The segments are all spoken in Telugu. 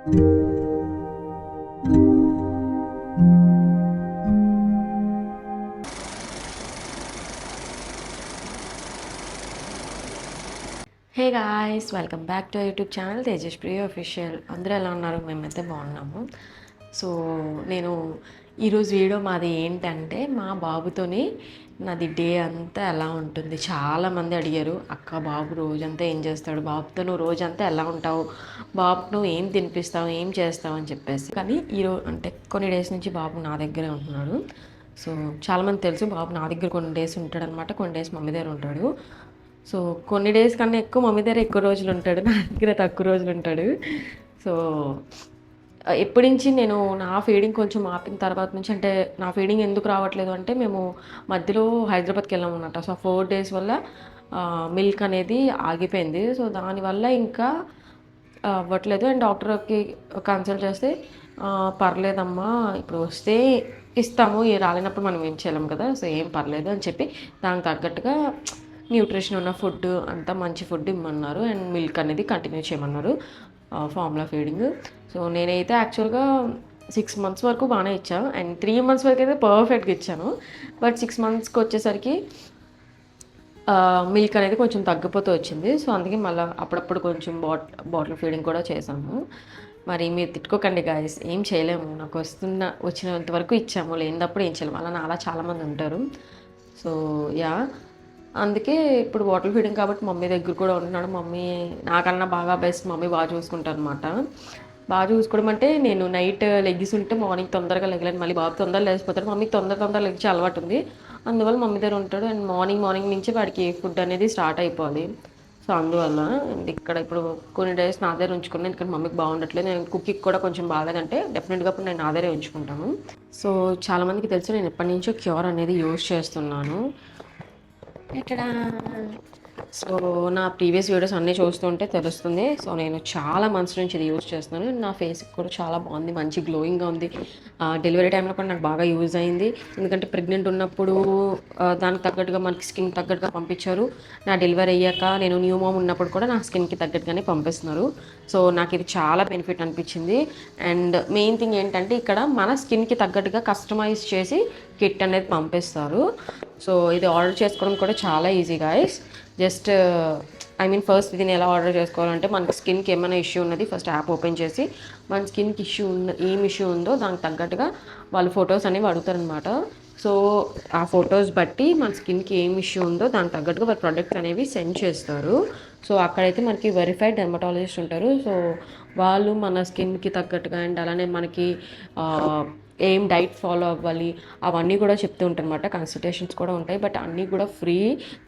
Hey guys, welcome back to YouTube channel Tejaspriya official. అందరూ ఎలా ఉన్నారు? మేమైతే బాగున్నాము. సో నేను ఈరోజు వీడియో మాది ఏంటంటే, మా బాబుతోని నాది డే అంతా ఎలా ఉంటుంది. చాలామంది అడిగారు, అక్క బాబు రోజంతా ఏం చేస్తాడు, బాబుతో నువ్వు రోజంతా ఎలా ఉంటావు, బాబుకు నువ్వు ఏం తినిపిస్తావు, ఏం చేస్తావు అని చెప్పేసి. కానీ ఈరోజు అంటే కొన్ని డేస్ నుంచి బాబు నా దగ్గరే ఉంటున్నాడు. సో చాలామంది తెలుసు, బాబు నా దగ్గర కొన్ని డేస్ ఉంటాడు అనమాట, కొన్ని డేస్ మమ్మీ దగ్గర ఉంటాడు. సో కొన్ని డేస్ కన్నా ఎక్కువ మమ్మీ దగ్గర ఎక్కువ రోజులు ఉంటాడు, నా దగ్గర తక్కువ రోజులు ఉంటాడు. సో ఎప్పటి నుంచి నేను నా ఫీడింగ్ కొంచెం ఆపిన తర్వాత నుంచి, అంటే నా ఫీడింగ్ ఎందుకు రావట్లేదు అంటే, మేము మధ్యలో హైదరాబాద్కి వెళ్ళాము అన్నమాట. సో 4 days వల్ల మిల్క్ అనేది ఆగిపోయింది. సో దానివల్ల ఇంకా అవ్వట్లేదు. అండ్ డాక్టర్కి కన్సల్ట్ చేస్తే పర్లేదమ్మా, ఇప్పుడు వస్తే ఇస్తాము, రాలేనప్పుడు మనం ఏం చేయలేం కదా, సో ఏం పర్లేదు అని చెప్పి దానికి తగ్గట్టుగా న్యూట్రిషన్ ఉన్న ఫుడ్ అంతా మంచి ఫుడ్ ఇమ్మన్నారు. అండ్ మిల్క్ అనేది కంటిన్యూ చేయమన్నారు, ఫార్ములా ఫీడింగ్. సో నేనైతే యాక్చువల్గా 6 months వరకు బాగానే ఇచ్చాను, అండ్ 3 months వరకు అయితే పర్ఫెక్ట్గా ఇచ్చాను. బట్ 6 monthsకి వచ్చేసరికి మిల్క్ అనేది కొంచెం తగ్గిపోతూ వచ్చింది. సో అందుకే మళ్ళీ అప్పుడప్పుడు కొంచెం బాటిల్ ఫీడింగ్ కూడా చేసాము. మరి మీరు తిట్టుకోకండి గాయస్, ఏం చేయలేము. నాకు వచ్చినంత వరకు ఇచ్చాము, లేనప్పుడు ఏం చేయలేము. అలా నాలా చాలామంది ఉంటారు. సో అందుకే ఇప్పుడు బాటిల్ ఫీడింగ్ కాబట్టి మమ్మీ దగ్గర కూడా ఉంటున్నాడు. మమ్మీ నాకన్నా బాగా బెస్ట్, మమ్మీ బాగా చూసుకుంటారు అనమాట. బాగా చూసుకోవడం అంటే, నేను నైట్ లెగ్గిస్ ఉంటే మార్నింగ్ తొందరగా లెగలేను, మళ్ళీ బాబు తొందరగా లేచిపోతాడు. మమ్మీకి తొందర లెగ్చి అలవాటు ఉంది, అందువల్ల మమ్మీ దగ్గర ఉంటాడు. అండ్ మార్నింగ్ నుంచి వాడికి ఫుడ్ అనేది స్టార్ట్ అయిపోవాలి. సో అందువల్ల ఇక్కడ ఇప్పుడు కొన్ని డేస్ నా దగ్గర ఉంచుకున్నాను, ఎందుకంటే మమ్మీకి బాగుండట్లేదు. నేను కుకింగ్ కూడా కొంచెం బాగాలేదంటే డెఫినెట్గా ఇప్పుడు నేను నా దగ్గరే ఉంచుకుంటాను. సో చాలామందికి తెలుసు, నేను ఎప్పటి నుంచో క్యూర్ అనేది యూజ్ చేస్తున్నాను. ఇక్కడ సో నా ప్రీవియస్ వీడియోస్ అన్నీ చూస్తుంటే తెలుస్తుంది. సో నేను చాలా మంత్స్ నుంచి ఇది యూజ్ చేస్తున్నాను. నా ఫేస్కి కూడా చాలా బాగుంది, మంచి గ్లోయింగ్గా ఉంది. డెలివరీ టైంలో కూడా నాకు బాగా యూజ్ అయింది, ఎందుకంటే ప్రెగ్నెంట్ ఉన్నప్పుడు దానికి తగ్గట్టుగా మనకి స్కిన్ తగ్గట్టుగా పంపించారు. నా డెలివరీ అయ్యాక నేను న్యూ మామ్ ఉన్నప్పుడు కూడా నా స్కిన్కి తగ్గట్టుగానే పంపిస్తున్నారు. సో నాకు ఇది చాలా బెనిఫిట్ అనిపించింది. అండ్ మెయిన్ థింగ్ ఏంటంటే, ఇక్కడ మన స్కిన్కి తగ్గట్టుగా కస్టమైజ్ చేసి కిట్ అనేది పంపిస్తారు. సో ఇది ఆర్డర్ చేసుకోవడం కూడా చాలా ఈజీ గాయస్. జస్ట్ ఫస్ట్ దీన్ని ఎలా ఆర్డర్ చేసుకోవాలంటే, మనకి స్కిన్కి ఏమైనా ఇష్యూ ఉన్నది ఫస్ట్ యాప్ ఓపెన్ చేసి, మన స్కిన్కి ఏం ఇష్యూ ఉందో దానికి తగ్గట్టుగా వాళ్ళు ఫొటోస్ అనేవి అడుగుతారనమాట. సో ఆ ఫొటోస్ బట్టి మన స్కిన్కి ఏం ఇష్యూ ఉందో దానికి తగ్గట్టుగా వాళ్ళ ప్రొడక్ట్స్ అనేవి సెండ్ చేస్తారు. సో అక్కడైతే మనకి వెరిఫైడ్ డెర్మటాలజిస్ట్ ఉంటారు. సో వాళ్ళు మన స్కిన్కి తగ్గట్టుగా, అండ్ అలానే మనకి ఏం డైట్ ఫాలో అవ్వాలి అవన్నీ కూడా చెప్తూ ఉంటారు అనమాట. కన్సల్టేషన్స్ కూడా ఉంటాయి, బట్ అన్నీ కూడా ఫ్రీ.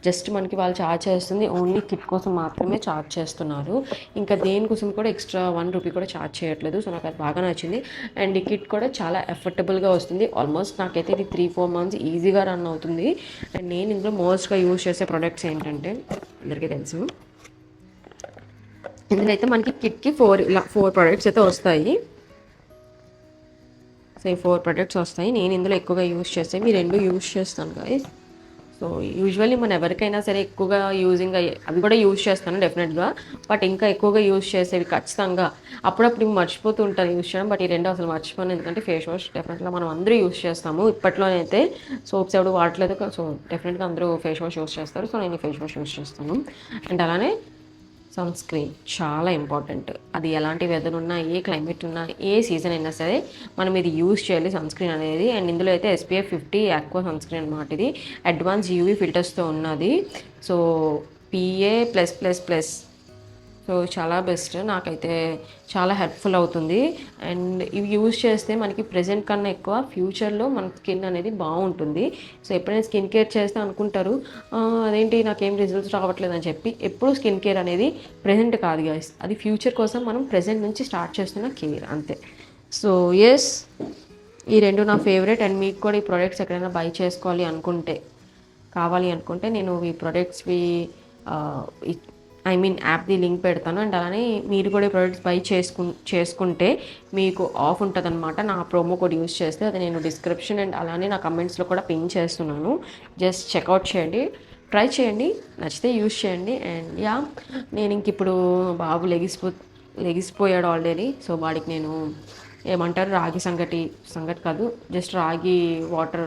జస్ట్ మనకి వాళ్ళు ఛార్జ్ చేస్తుంది ఓన్లీ కిట్ కోసం మాత్రమే ఛార్జ్ చేస్తున్నారు. ఇంకా దేనికోసం కూడా ఎక్స్ట్రా 1 రూపీ కూడా ఛార్జ్ చేయట్లేదు. సో నాకు అది బాగా నచ్చింది. అండ్ ఈ కిట్ కూడా చాలా ఎఫర్టబుల్గా వస్తుంది. ఆల్మోస్ట్ నాకైతే ఇది 3-4 months ఈజీగా రన్ అవుతుంది. అండ్ నేను ఇందులో మోస్ట్గా యూజ్ చేసే ప్రొడక్ట్స్ ఏంటంటే, అందరికీ తెలుసు, ఇందులో అయితే మనకి కిట్కి 4 ప్రొడక్ట్స్ అయితే వస్తాయి. సో ఈ 4 ప్రొడక్ట్స్ వస్తాయి. నేను ఇందులో ఎక్కువగా యూజ్ చేసేవి 2 యూజ్ చేస్తాను గాయస్. సో యూజువల్లీ మనం ఎవరికైనా సరే ఎక్కువగా యూజింగ్ అవి కూడా యూజ్ చేస్తాను డెఫినెట్గా, బట్ ఇంకా ఎక్కువగా యూజ్ చేసేవి ఖచ్చితంగా అప్పుడప్పుడు మర్చిపోతూ ఉంటాను యూజ్ చేయడం. బట్ ఈ 2 అసలు మర్చిపోను, ఎందుకంటే ఫేస్ వాష్ డెఫినెట్గా మనం అందరూ యూజ్ చేస్తాము. ఇప్పట్లోనైతే సోప్స్ ఎవరు వాడలేదు, సో డెఫినెట్గా అందరూ ఫేస్ వాష్ యూజ్ చేస్తారు. సో నేను ఫేస్ వాష్ యూజ్ చేస్తాను. అండ్ అలానే సన్ స్క్రీన్ చాలా ఇంపార్టెంట్. అది ఎలాంటి వెదర్ ఉన్నా, ఏ క్లైమేట్ ఉన్నా, ఏ సీజన్ అయినా సరే మనం ఇది యూజ్ చేయాలి, సన్ స్క్రీన్ అనేది. అండ్ ఇందులో అయితే SPF 50 ఆక్వా సన్ స్క్రీన్ అనమాట. ఇది అడ్వాన్స్ UV ఫిల్టర్స్తో ఉన్నది. So PA+++. సో చాలా బెస్ట్, నాకైతే చాలా హెల్ప్ఫుల్ అవుతుంది. అండ్ ఇవి యూజ్ చేస్తే మనకి ప్రెజెంట్ కన్నా ఎక్కువ ఫ్యూచర్లో మన స్కిన్ అనేది బాగుంటుంది. సో ఎప్పుడైనా స్కిన్ కేర్ చేస్తే అనుకుంటారు, అదేంటి నాకేం రిజల్ట్స్ రావట్లేదు అని చెప్పి. ఎప్పుడు స్కిన్ కేర్ అనేది ప్రెజెంట్ కాదు గైస్, అది ఫ్యూచర్ కోసం మనం ప్రెజెంట్ నుంచి స్టార్ట్ చేస్తున్న కేర్ అంతే. సో ఎస్, ఈ 2 నా ఫేవరెట్. అండ్ మీకు కూడా ఈ ప్రోడక్ట్స్ ఎక్కడైనా బై చేసుకోవాలి అనుకుంటే, కావాలి అనుకుంటే, నేను ఈ ప్రోడక్ట్స్వి యాప్ది లింక్ పెడతాను. అండ్ అలానే మీరు కూడా ఈ ప్రోడక్ట్స్ బై చేసుకుంటే మీకు ఆఫ్ ఉంటుంది అనమాట. నా ప్రోమో కోడ్ యూస్ చేస్తే అది నేను డిస్క్రిప్షన్ అండ్ అలానే నా కమెంట్స్లో కూడా పిన్ చేస్తున్నాను. జస్ట్ చెక్అవుట్ చేయండి, ట్రై చేయండి, నచ్చితే యూస్ చేయండి. అండ్ నేను ఇంక ఇప్పుడు బాబు లెగిసిపోయాడు ఆల్రెడీ. సో వాడికి నేను ఏమంటారు రాగి సంగటి కాదు, జస్ట్ రాగి వాటర్,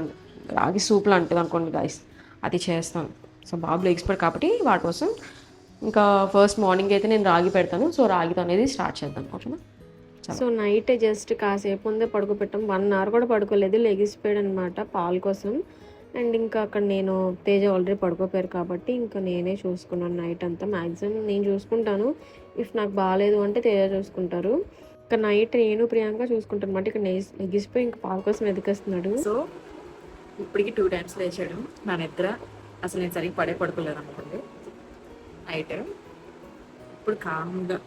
రాగి సూప్ లాంటిది అనుకోండి గైస్, అది చేస్తాను. సో బాబు లెగిసిపోయాడు కాబట్టి వాటి కోసం ఇంకా ఫస్ట్ మార్నింగ్ అయితే నేను రాగి పెడతాను. సో రాగితో అనేది స్టార్ట్ చేద్దాం, ఓకేనా. సో నైట్ జస్ట్ కాసేపు ముందే పడుకోబెట్టాం, 1 అవర్ కూడా పడుకోలేదు, లెగిసిపోయాడు అనమాట పాల కోసం. అండ్ ఇంకా అక్కడ నేను తేజ ఆల్రెడీ పడుకోపోయారు కాబట్టి ఇంకా నేనే చూసుకున్నాను నైట్ అంతా. మ్యాక్సిమం నేను చూసుకుంటాను, ఇఫ్ నాకు బాగాలేదు అంటే తేజ చూసుకుంటారు. ఇంకా నైట్ నేను ప్రియాంక చూసుకుంటాను అనమాట. ఇక్కడ లెగిసిపోయి ఇంకా పాల కోసం ఎదికేస్తున్నాడు. సో ఇప్పటికి 2 times లేచాడు. నా నిద్ర అసలు నేను సరిగ్గా పడుకోలేదు అనుకోండి నైట్. ఇప్పుడు కామ్గా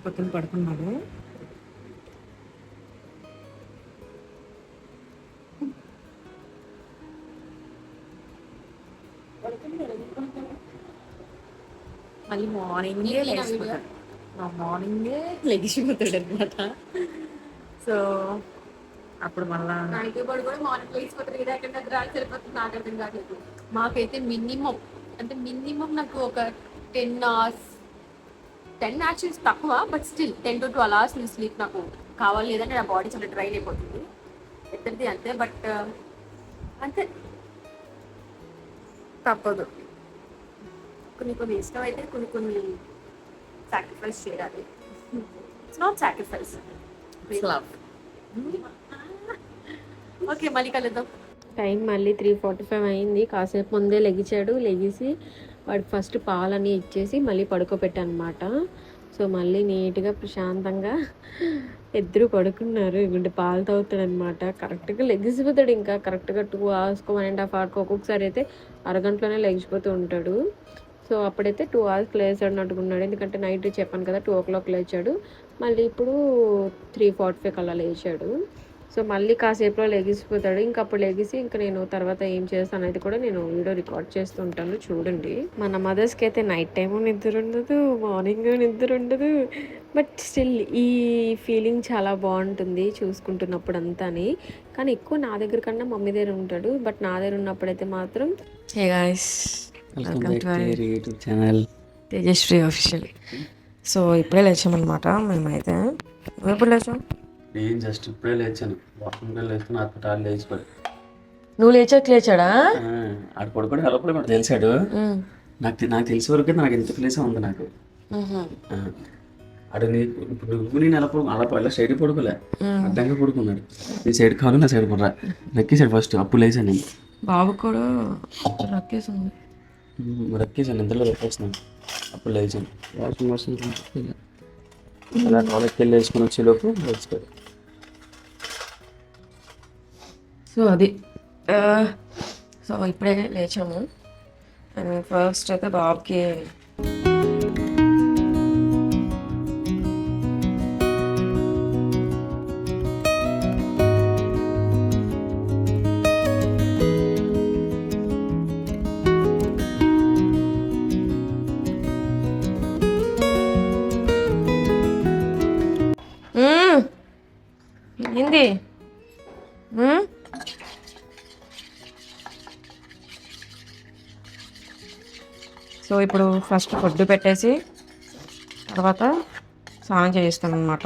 పక్కన పడుకున్నాడు. మళ్ళీ మార్నింగే లెగిసిపోతాడు అనమాట. సో అప్పుడు మళ్ళా మార్నింగ్ లేచిపోతాడు. నాకు అర్థం కాలేదు. మాకైతే మినిమం నాకు ఒక 10 hours, 10 యాక్చువల్స్ తక్కువ, బట్ స్టిల్ 10 to 12 hours నేను స్లీప్ నాకు కావాలి, లేదంటే నా బాడీ చాలా డ్రైన్ అయిపోతుంది. ఇద్దరిది అంతే, బట్ అంతే తప్పదు. కొన్ని ఇష్టం అయితే కొన్ని సాక్రిఫైస్ చేయాలి. It's not sacrifice, it's love. Okay, మళ్ళీ కలుద్దాం. టైం మళ్ళీ 3:45 అయింది. కాసేపు ముందే లెగిసి వాడికి ఫస్ట్ పాలని ఇచ్చేసి మళ్ళీ పడుకోబెట్టాను అనమాట. సో మళ్ళీ నీట్గా ప్రశాంతంగా ఇద్దరు పడుకున్నారు. ఇప్పుడు పాలు తాగుతాడు అనమాట. కరెక్ట్గా లెగిసిపోతాడు. ఇంకా కరెక్ట్గా 2 hours, 1.5 hours, ఒక్కొక్కసారి అయితే అరగంటలోనే లెగిసిపోతూ ఉంటాడు. సో అప్పుడైతే 2 hours లేచాడు అన్నట్టుకున్నాడు, ఎందుకంటే నైట్ చెప్పాను కదా 2 o'clock లేచాడు. మళ్ళీ ఇప్పుడు 3:45 అలా లేచాడు. సో మళ్ళీ కాసేపులో లెగిసిపోతాడు. ఇంకా అప్పుడు లెగిసి ఇంకా నేను తర్వాత ఏం చేస్తాను అనేది కూడా నేను వీడియో రికార్డ్ చేస్తూ ఉంటాను, చూడండి. మన మదర్స్కి అయితే నైట్ టైము నిద్ర ఉండదు, మార్నింగ్ నిద్ర ఉండదు, బట్ స్టిల్ ఈ ఫీలింగ్ చాలా బాగుంటుంది చూసుకుంటున్నప్పుడు అంతాని. కానీ ఎక్కువ నా దగ్గర కన్నా మమ్మీ దగ్గర ఉంటాడు, బట్ నా దగ్గర ఉన్నప్పుడైతే మాత్రం హే guys, welcome to our YouTube channel Tejasri official. So ఇప్పుడే లేచామన్నమాట మేమైతే. ఎప్పుడు లేచాం? నేను జస్ట్ ఇప్పుడే లేచాను. వాకింగ్ లేచుకుని హాస్పిటల్ లేచిపోయి. నువ్వు లేచాడా? ఆడు పడుకోవడం అలపడే కూడా తెలిసాడు. నాకు తెలిసే వరకు నాకు ఎంత ప్లేసే ఉంది నాకు. ఆడు ఇప్పుడు నువ్వు నేను అలా సైడ్ పడుకోలే, అడ్డంగా పడుకున్నాడు. నీ సైడ్ కావాలి, నా సైడ్ పడరా రక్కేసాడు ఫస్ట్. అప్పుడు లేచాను నేను. బాబు కూడా రక్కేసాను, నిద్రలో రక్కేస్తున్నాను. అప్పుడు లేచాను. వాషింగ్ మెషిన్ అలా టాయిలెట్కి వెళ్ళి వేసుకుని వచ్చేలోపు లేచిపోయాడు. సో అది సో ఇప్పుడే లేచాము. అండ్ ఫస్ట్ అయితే బాబుకి ఏంది సో ఇప్పుడు ఫస్ట్ ఫుడ్ పెట్టేసి తర్వాత స్నానం చేయిస్తాను అనమాట.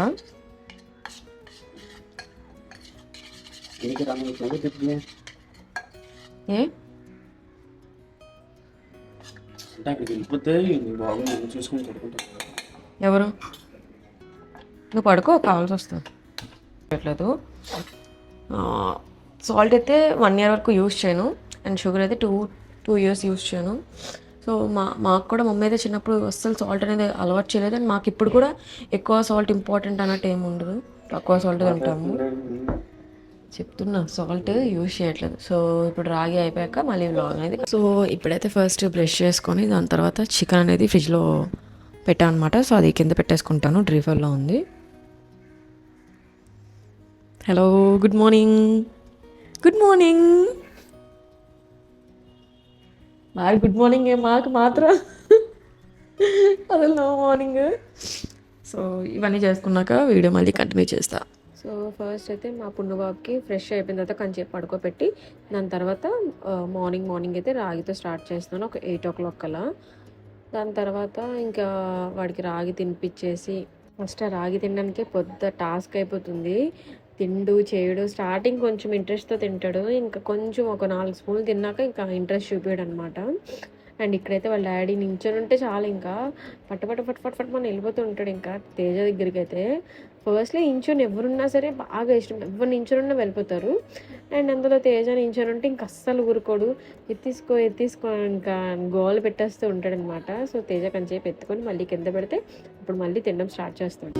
ఎవరు? నువ్వు పడుకో, కావాల్సి వస్తుంది. పెట్టలేదు. సాల్ట్ అయితే 1 year వరకు యూస్ చేయను, అండ్ షుగర్ అయితే 2 years యూస్ చేయను. సో మాకు కూడా మమ్మీ అయితే చిన్నప్పుడు అస్సలు సాల్ట్ అనేది అలవాటు చేయలేదు. అండ్ మాకు ఇప్పుడు కూడా ఎక్కువ సాల్ట్ ఇంపార్టెంట్ అన్నట్టు ఏమి ఉండదు, తక్కువ సాల్ట్ తింటాము. చెప్తున్నా, సాల్ట్ యూజ్ చేయట్లేదు. సో ఇప్పుడు రాగి అయిపోయాక మళ్ళీ వ్లాగ్ అనేది. సో ఇప్పుడైతే ఫస్ట్ బ్రష్ చేసుకొని దాని తర్వాత చికెన్ అనేది ఫ్రిడ్జ్లో పెట్టాను అనమాట. సో అది కింద పెట్టేసుకుంటాను, డ్రీఫర్లో ఉంది. Hello, good morning. మరి గుడ్ మార్నింగ్ మాకు మాత్రం అసలు నో మార్నింగ్. సో ఇవన్నీ చేసుకున్నాక వీడియో మళ్ళీ కంటిన్యూ చేస్తా. సో ఫస్ట్ అయితే మా పుణ్యబాబుకి ఫ్రెష్ అయిపోయిన తర్వాత కొంచెం పడుకోబెట్టి దాని తర్వాత మార్నింగ్ అయితే రాగితో స్టార్ట్ చేస్తున్నాను. ఒక 8 o'clock అలా. దాని తర్వాత ఇంకా వాడికి రాగి తినిపించేసి, ఫస్ట్ ఆ రాగి తినడానికే పెద్ద టాస్క్ అయిపోతుంది. తిండు చేయడు, స్టార్టింగ్ కొంచెం ఇంట్రెస్ట్తో తింటాడు, ఇంకా కొంచెం ఒక 4 స్పూన్లు తిన్నాక ఇంకా ఇంట్రెస్ట్ చూపించాడు అనమాట. అండ్ ఇక్కడైతే వాళ్ళ డాడీ నించొని ఉంటే చాలు ఇంకా పట్ మనం వెళ్ళిపోతూ ఉంటాడు. ఇంకా తేజ దగ్గరికి అయితే ఫస్ట్లో నించొని ఎవరున్నా సరే బాగా ఇష్టం, ఎవరు నించొని వెళ్ళిపోతారు. అండ్ అందులో తేజ నించొని ఉంటే ఇంకా అస్సలు ఊరుకోడు, ఎత్తిసుకో ఇంకా గోలు పెట్టేస్తూ ఉంటాడు అనమాట. సో తేజ కొంచెంసేపు ఎత్తుకొని మళ్ళీ కింద పెడితే ఇప్పుడు మళ్ళీ తినడం స్టార్ట్ చేస్తాడు.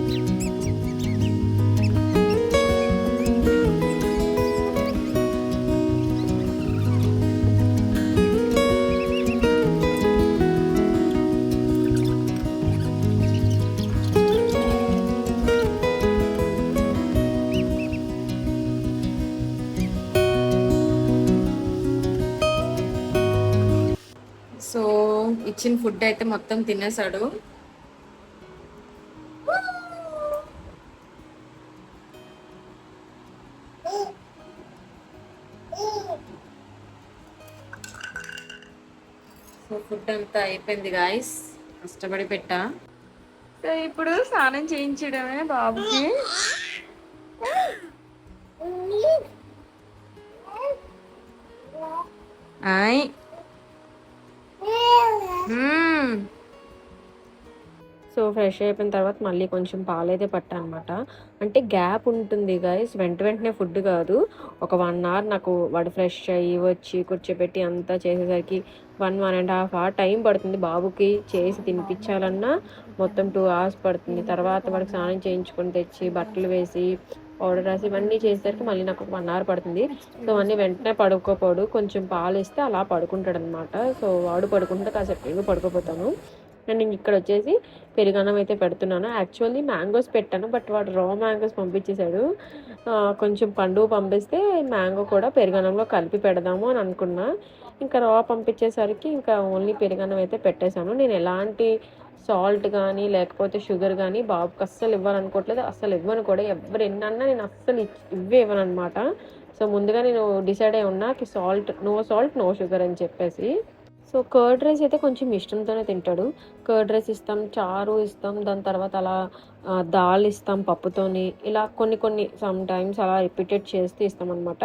సో ఇచ్చిన ఫుడ్ అయితే మొత్తం తినేసాడు. సో ఫుడ్ అంతా అయిపోయింది గాయస్, కష్టపడి పెట్టా. సో ఇప్పుడు స్నానం చేయించడమే బాబుకి. ఆయ్ సో ఫ్రెష్ అయిపోయిన తర్వాత మళ్ళీ కొంచెం పాలైతే పట్టా అనమాట. అంటే గ్యాప్ ఉంటుంది గైస్, వెంటనే ఫుడ్ కాదు. ఒక 1 అవర్ నాకు వాడు ఫ్రెష్ అయ్యి వచ్చి కూర్చోబెట్టి అంతా చేసేసరికి 1.5 అవర్ టైం పడుతుంది. బాబుకి చేసి తినిపించాలన్నా మొత్తం 2 అవర్స్ పడుతుంది. తర్వాత వాడికి స్నానం చేయించుకొని తెచ్చి బట్టలు వేసి పౌడర్ రాసి ఇవన్నీ చేసేసరికి మళ్ళీ నాకు 1 అవర్ పడుతుంది. సో అన్నీ వెంటనే పడుకోపోడు, కొంచెం పాలు ఇస్తే అలా పడుకుంటాడు అనమాట. సో వాడు పడుకుంటే కాసేపు పడుకోపోతాను. అండ్ ఇంక ఇక్కడ వచ్చేసి పెరుగన్నం అయితే పెడుతున్నాను. యాక్చువల్లీ మ్యాంగోస్ పెట్టాను, బట్ వాడు రా మ్యాంగోస్ పంపించేశాడు. కొంచెం పండు పంపిస్తే మ్యాంగో కూడా పెరుగన్నంలో కలిపి పెడదాము అని అనుకున్నా. ఇంకా రా పంపించేసరికి ఇంకా ఓన్లీ పెరుగన్నం అయితే పెట్టేశాను. నేను ఎలాంటి సాల్ట్ కానీ లేకపోతే షుగర్ కానీ బాబుకి అస్సలు ఇవ్వాలనుకోవట్లేదు, అస్సలు ఇవ్వను కూడా. ఎవరు ఎన్నన్నా నేను అస్సలు ఇవ్వను అనమాట. సో ముందుగా నేను డిసైడ్ అయి ఉన్నా నో సాల్ట్ నో షుగర్ అని చెప్పేసి. సో కర్డ్ రైస్ అయితే కొంచెం ఇష్టంతోనే తింటాడు. కర్డ్ రైస్ ఇస్తాం, చారు ఇస్తాం, దాని తర్వాత అలా దాల్ ఇస్తాం పప్పుతోని, ఇలా కొన్ని సమ్ టైమ్స్ అలా రిపీటెడ్ చేస్తూ ఇస్తాం అనమాట.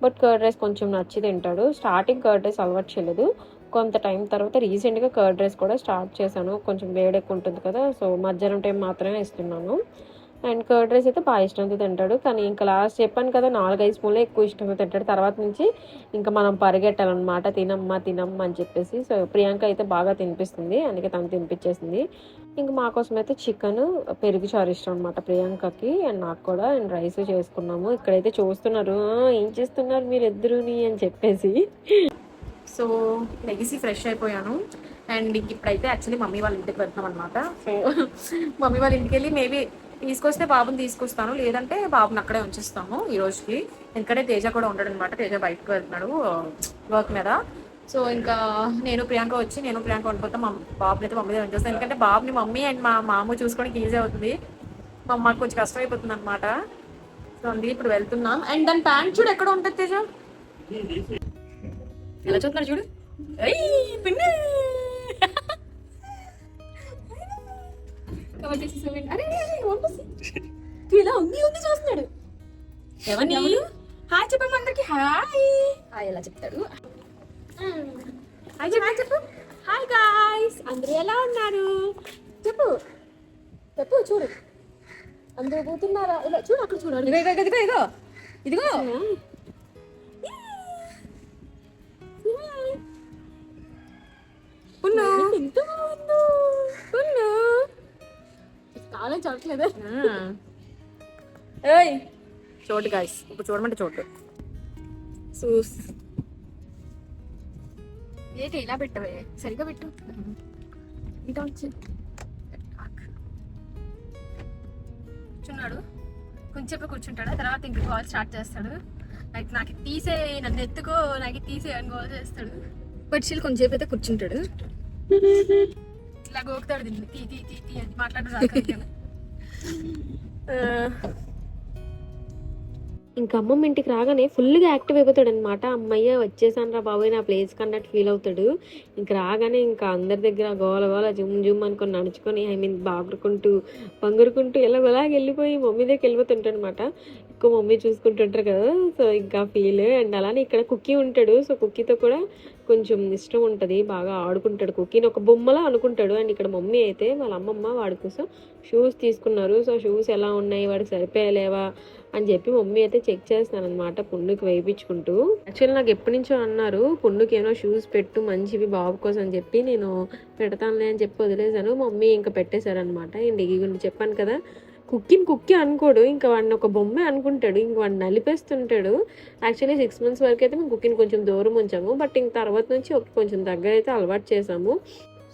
బట్ కర్డ్ రైస్ కొంచెం నచ్చి తింటాడు. స్టార్టింగ్ కర్డ్ రైస్ అలవాటు చేయలేదు, కొంత టైం తర్వాత రీసెంట్గా కర్డ్ రైస్ కూడా స్టార్ట్ చేశాను. కొంచెం వేడెక్కువ ఉంటుంది కదా, సో మధ్యాహ్నం టైం మాత్రమే ఇస్తున్నాను. అండ్ కర్డ్ రైస్ అయితే బాగా ఇష్టంతో తింటాడు. కానీ ఇంకా లాస్ట్ చెప్పాను కదా 4-5 స్పూన్లే ఎక్కువ ఇష్టంతో తింటాడు. తర్వాత నుంచి ఇంకా మనం పరిగెట్టాలన్నమాట, తినమ్మా అని చెప్పేసి. సో ప్రియాంక అయితే బాగా తినిపిస్తుంది, అందుకే తను తినిపించేసింది. ఇంకా మా కోసం అయితే చికెన్ పెరుగు చారు ఇష్టం అనమాట ప్రియాంకకి అండ్ నాకు కూడా. అండ్ రైస్ చేసుకున్నాము. ఇక్కడైతే చూస్తున్నారు ఏం చేస్తున్నారు మీరు ఇద్దరుని అని చెప్పేసి. సో లెగిసి ఫ్రెష్ అయిపోయాను. అండ్ ఇప్పుడైతే యాక్చువల్లీ మమ్మీ వాళ్ళ ఇంటికి వెళ్తున్నాం అనమాట. సో మమ్మీ వాళ్ళ ఇంటికి వెళ్ళి మేబీ తీసుకొస్తే బాబుని తీసుకొస్తాను, లేదంటే బాబుని అక్కడే ఉంచిస్తాము ఈ రోజుకి. ఎందుకంటే తేజ కూడా ఉండడు అనమాట, తేజ బయటకు వెళ్తున్నాడు వర్క్ మీద. సో ఇంకా నేను ప్రియాంక వండిపోతాం, బాబుని అయితే మమ్మీ దగ్గర ఉంచేస్తాను. ఎందుకంటే బాబుని మమ్మీ అండ్ మా మామ చూసుకోవడానికి ఈజీ అవుతుంది, మా అమ్మకి కొంచెం కష్టం అయిపోతుంది అనమాట. సో అందుకే ఇప్పుడు వెళ్తున్నాం. అండ్ దాని ప్యాంట్ చూడు ఎక్కడ ఉంటుంది తేజ, ఎలా చూస్తున్నాడు చూడు. ఇలా ఉంది చూస్తున్నాడు. ఎవరిని హాయ్ చెప్పమ్మ అందరికి. హాయ్ ఎలా చెప్తాడు, హాయ్ చెప్పు. హాయ్ గాయ్స్, అందరూ ఎలా ఉన్నారు చెప్పు చూడు, అందరూ పోతున్నారా ఇలా చూడు, అక్కడ చూడు, ఇదిగో ఎంత బాగుందో కాలం చూడట్లేదు. చోటు గాయస్, ఇప్పుడు చూడమంటే చోటు. ఏంటి ఇలా పెట్టవే, సరిగా పెట్టు. ఇదా వచ్చి కూర్చున్నాడు, కొంచెంసేపు కూర్చుంటాడు, తర్వాత ఇంక కాల్ స్టార్ట్ చేస్తాడు. లైక్ నాకు తీసే, నన్ను ఎత్తుకో, నాకు తీసే అని కాల్ చేస్తాడు. బట్ స్టిల్ కొంచెంసేపు అయితే కూర్చుంటాడు, ఇలా గోకుతాడు దీన్ని తీ అని మాట్లాడు. ఇంకా అమ్మమ్మ ఇంటికి రాగానే ఫుల్గా యాక్టివ్ అయిపోతాడు అనమాట. అమ్మయ్య వచ్చేసాను రా బాబాయ్ నా ప్లేస్ కన్నట్టు ఫీల్ అవుతాడు. ఇంక రాగానే ఇంకా అందరి దగ్గర గోల గోల జుమ్ జుమ్ అనుకొని నడుచుకొని బాగురుకుంటూ బంగురుకుంటూ ఎలాగోలాగ వెళ్ళిపోయి మమ్మీ దగ్గరికి వెళ్ళిపోతుంటాడు అనమాట. ఎక్కువ మమ్మీ చూసుకుంటుంటారు కదా, సో ఇంకా ఫీల్. అండ్ అలానే ఇక్కడ కుక్కీ ఉంటాడు. సో కుక్కీతో కూడా కొంచెం ఇష్టం ఉంటుంది, బాగా ఆడుకుంటాడు. కుక్కీని ఒక బొమ్మలా అనుకుంటాడు. అండ్ ఇక్కడ మమ్మీ అయితే వాళ్ళ అమ్మమ్మ వాడి కోసం షూస్ తీసుకున్నారు. సో షూస్ ఎలా ఉన్నాయి, వాడికి సరిపోయలేవా అని చెప్పి మమ్మీ అయితే చెక్ చేస్తాను అనమాట, పున్నుకి వేయించుకుంటూ. యాక్చువల్లీ నాకు ఎప్పటి నుంచో అన్నారు పున్నుకి ఏమో షూస్ పెట్టు మంచివి బాబు కోసం అని చెప్పి, నేను పెడతానులే అని చెప్పి వదిలేశాను. మమ్మీ ఇంకా పెట్టేశారనమాట. అండ్ ఇగుండి చెప్పాను కదా, కుక్కీ అనుకోడు, ఇంకా వాడిని ఒక బొమ్మే అనుకుంటాడు. ఇంక వాడిని నలిపేస్తుంటాడు. యాక్చువల్లీ 6 months వరకు అయితే మేము కుక్కీని కొంచెం దూరం ఉంచాము, బట్ ఇంక తర్వాత నుంచి కొంచెం దగ్గర అయితే అలవాటు చేసాము.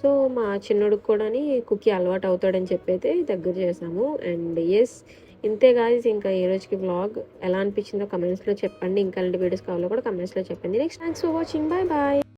సో మా చిన్నోడికి కూడా కుక్కీ అలవాటు అవుతాడని చెప్పి అయితే దగ్గర చేసాము. అండ్ ఎస్, ఇంతే గాయ్స్, ఇంకా ఈ రోజుకి వ్లాగ్ ఎలా అనిపించిందో కమెంట్స్లో చెప్పండి. ఇంకా అలాంటి వీడియోస్ కావాలో కూడా కమెంట్స్లో చెప్పండి. Next thanks for watching, bye bye.